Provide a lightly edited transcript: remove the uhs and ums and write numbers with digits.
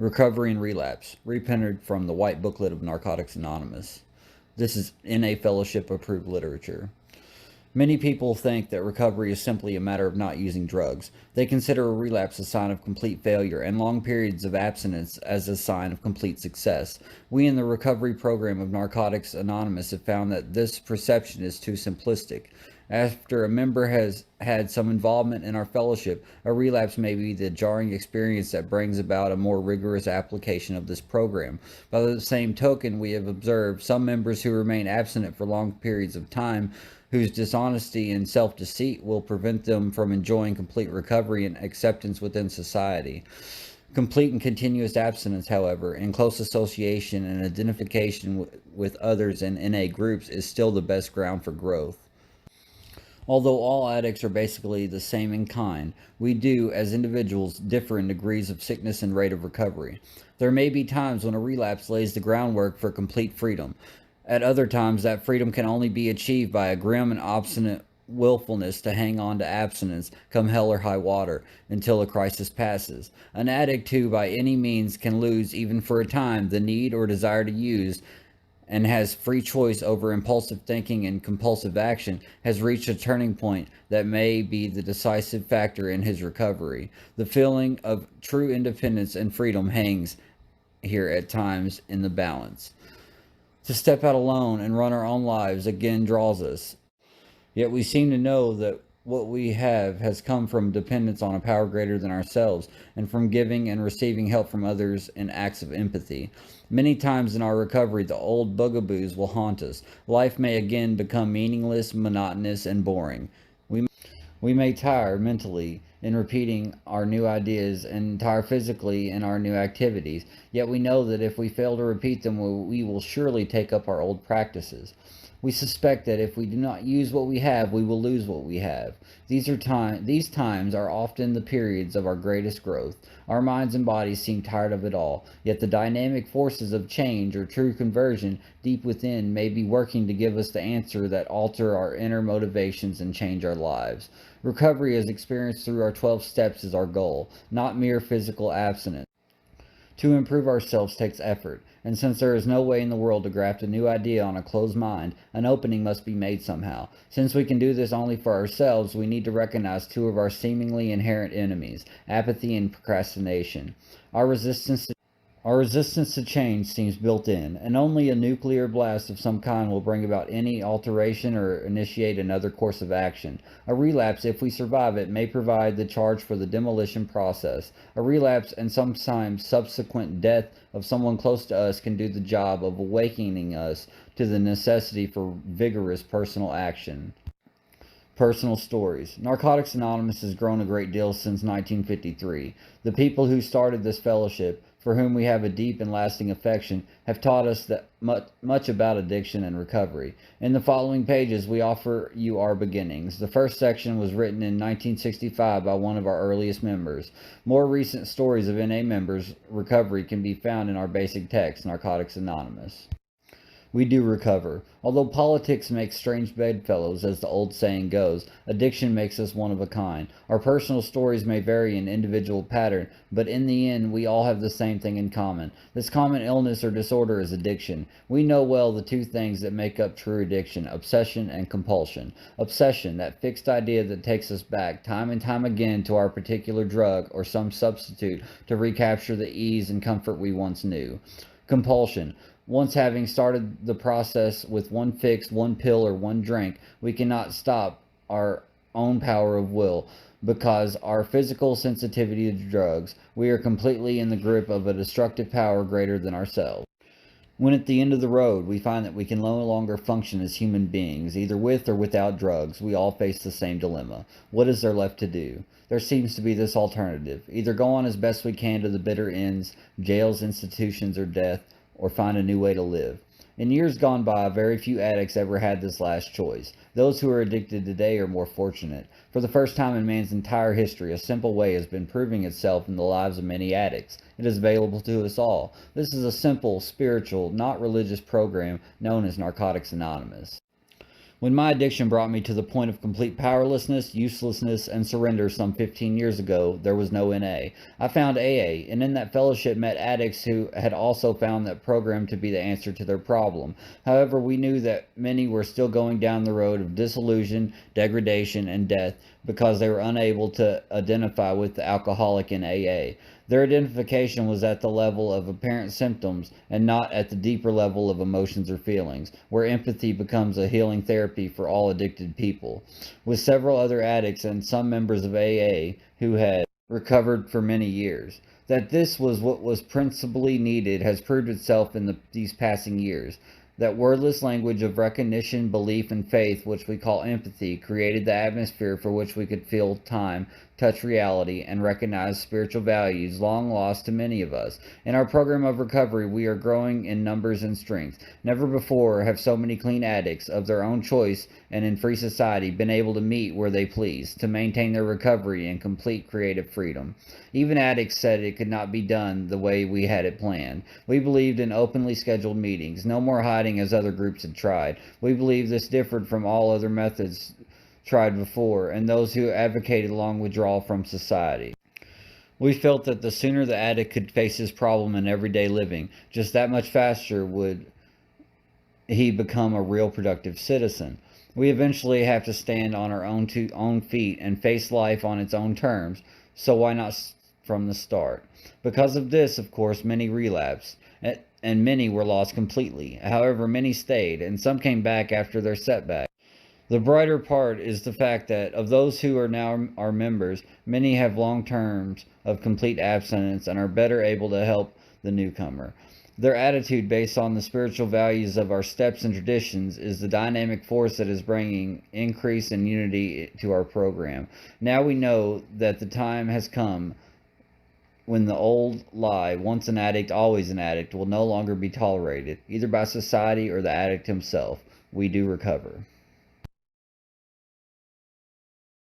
Recovery and Relapse, reprinted from the White Booklet of Narcotics Anonymous. This is NA Fellowship approved literature. Many people think that recovery is simply a matter of not using drugs. They consider a relapse a sign of complete failure and long periods of abstinence as a sign of complete success. We in the recovery program of Narcotics Anonymous have found that this perception is too simplistic. After a member has had some involvement in our fellowship, a relapse may be the jarring experience that brings about a more rigorous application of this program. By the same token, we have observed some members who remain abstinent for long periods of time, whose dishonesty and self-deceit will prevent them from enjoying complete recovery and acceptance within society. Complete and continuous abstinence, however, in close association and identification with others and NA groups is still the best ground for growth. Although all addicts are basically the same in kind, we do, as individuals, differ in degrees of sickness and rate of recovery. There may be times when a relapse lays the groundwork for complete freedom. At other times, that freedom can only be achieved by a grim and obstinate willfulness to hang on to abstinence, come hell or high water, until a crisis passes. An addict who, by any means, can lose, even for a time, the need or desire to use, and has free choice over impulsive thinking and compulsive action, has reached a turning point that may be the decisive factor in his recovery. The feeling of true independence and freedom hangs here at times in the balance. To step out alone and run our own lives again draws us. Yet we seem to know that what we have has come from dependence on a power greater than ourselves, and from giving and receiving help from others in acts of empathy. Many times in our recovery, the old bugaboos will haunt us. Life may again become meaningless, monotonous, and boring. We may tire mentally in repeating our new ideas and tire physically in our new activities. Yet we know that if we fail to repeat them, we will surely take up our old practices. We suspect that if we do not use what we have, we will lose what we have. These times are often the periods of our greatest growth. Our minds and bodies seem tired of it all, yet the dynamic forces of change or true conversion deep within may be working to give us the answer that alter our inner motivations and change our lives. Recovery as experienced through our 12 steps is our goal, not mere physical abstinence. To improve ourselves takes effort, and since there is no way in the world to graft a new idea on a closed mind, an opening must be made somehow. Since we can do this only for ourselves, we need to recognize two of our seemingly inherent enemies, apathy and procrastination. Our resistance to change seems built in, and only a nuclear blast of some kind will bring about any alteration or initiate another course of action. A relapse, if we survive it, may provide the charge for the demolition process. A relapse and sometimes subsequent death of someone close to us can do the job of awakening us to the necessity for vigorous personal action. Personal stories. Narcotics Anonymous has grown a great deal since 1953. The people who started this fellowship, for whom we have a deep and lasting affection, have taught us that much about addiction and recovery. In the following pages, we offer you our beginnings. The first section was written in 1965 by one of our earliest members. More recent stories of NA members' recovery can be found in our basic text, Narcotics Anonymous. We do recover. Although politics makes strange bedfellows, as the old saying goes, addiction makes us one of a kind. Our personal stories may vary in individual pattern, but in the end, we all have the same thing in common. This common illness or disorder is addiction. We know well the two things that make up true addiction, obsession and compulsion. Obsession, that fixed idea that takes us back time and time again to our particular drug or some substitute to recapture the ease and comfort we once knew. Compulsion. Once having started the process with one fix, one pill, or one drink, we cannot stop our own power of will. Because our physical sensitivity to drugs, we are completely in the grip of a destructive power greater than ourselves. When at the end of the road, we find that we can no longer function as human beings, either with or without drugs, we all face the same dilemma. What is there left to do? There seems to be this alternative. Either go on as best we can to the bitter ends, jails, institutions, or death, or find a new way to live. In years gone by, very few addicts ever had this last choice. Those who are addicted today are more fortunate. For the first time in man's entire history, a simple way has been proving itself in the lives of many addicts. It is available to us all. This is a simple, spiritual, not religious program known as Narcotics Anonymous. When my addiction brought me to the point of complete powerlessness, uselessness, and surrender some 15 years ago, there was no NA. I found AA, and in that fellowship met addicts who had also found that program to be the answer to their problem. However, we knew that many were still going down the road of disillusion, degradation, and death because they were unable to identify with the alcoholic in AA. Their identification was at the level of apparent symptoms and not at the deeper level of emotions or feelings, where empathy becomes a healing therapy for all addicted people. With several other addicts and some members of AA who had recovered for many years. That this was what was principally needed has proved itself in these passing years. That wordless language of recognition, belief, and faith, which we call empathy, created the atmosphere for which we could feel time, touch reality, and recognize spiritual values long lost to many of us. In our program of recovery, we are growing in numbers and strength. Never before have so many clean addicts of their own choice and in free society been able to meet where they please, to maintain their recovery in complete creative freedom. Even addicts said it could not be done the way we had it planned. We believed in openly scheduled meetings, no more hiding as other groups had tried. We believed this differed from all other methods tried before, and those who advocated long withdrawal from society. We felt that the sooner the addict could face his problem in everyday living, just that much faster would he become a real productive citizen. We eventually have to stand on our own feet and face life on its own terms, so why not from the start? Because of this, of course, many relapsed, and many were lost completely. However, many stayed, and some came back after their setback. The brighter part is the fact that of those who are now our members, many have long terms of complete abstinence and are better able to help the newcomer. Their attitude based on the spiritual values of our steps and traditions is the dynamic force that is bringing increase and unity to our program. Now we know that the time has come when the old lie, once an addict, always an addict, will no longer be tolerated, either by society or the addict himself. We do recover.